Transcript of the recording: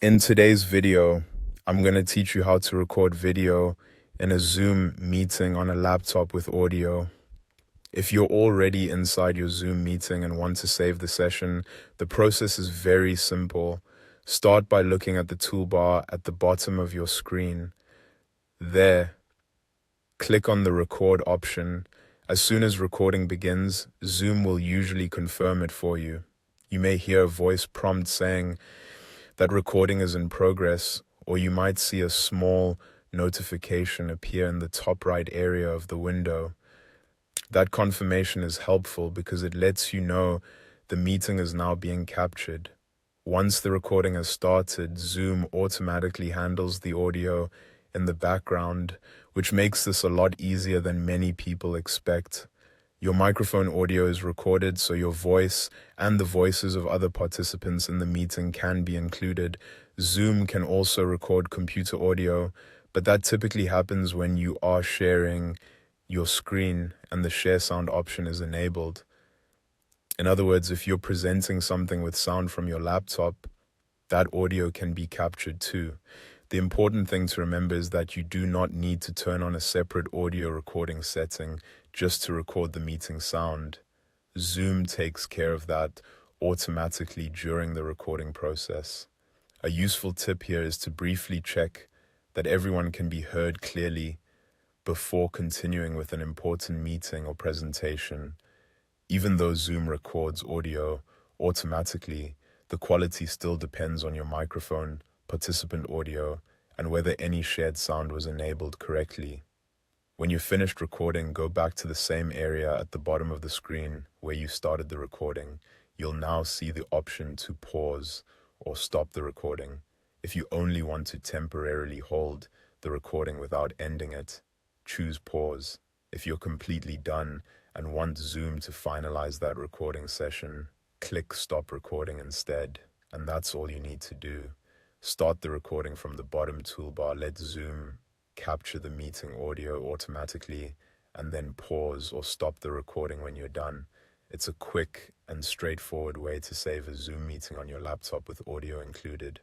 In today's video, I'm going to teach you how to record video in a Zoom meeting on a laptop with audio. If you're already inside your Zoom meeting and want to save the session, the process is very simple. Start by looking at the toolbar at the bottom of your screen. There, click on the record option. As soon as recording begins, Zoom will usually confirm it for you. You may hear a voice prompt saying that recording is in progress, or you might see a small notification appear in the top right area of the window. That confirmation is helpful because it lets you know the meeting is now being captured. Once the recording has started, Zoom automatically handles the audio in the background, which makes this a lot easier than many people expect. Your microphone audio is recorded, so your voice and the voices of other participants in the meeting can be included. Zoom can also record computer audio, but that typically happens when you are sharing your screen and the share sound option is enabled. In other words, if you're presenting something with sound from your laptop, that audio can be captured too. The important thing to remember is that you do not need to turn on a separate audio recording setting just to record the meeting sound. Zoom takes care of that automatically during the recording process. A useful tip here is to briefly check that everyone can be heard clearly before continuing with an important meeting or presentation. Even though Zoom records audio automatically, the quality still depends on your microphone, participant audio, and whether any shared sound was enabled correctly. When you're finished recording, go back to the same area at the bottom of the screen where you started the recording. You'll now see the option to pause or stop the recording. If you only want to temporarily hold the recording without ending it, choose pause. If you're completely done and want Zoom to finalize that recording session, click stop recording instead, and that's all you need to do. Start the recording from the bottom toolbar, let Zoom capture the meeting audio automatically, and then pause or stop the recording when you're done. It's a quick and straightforward way to save a Zoom meeting on your laptop with audio included.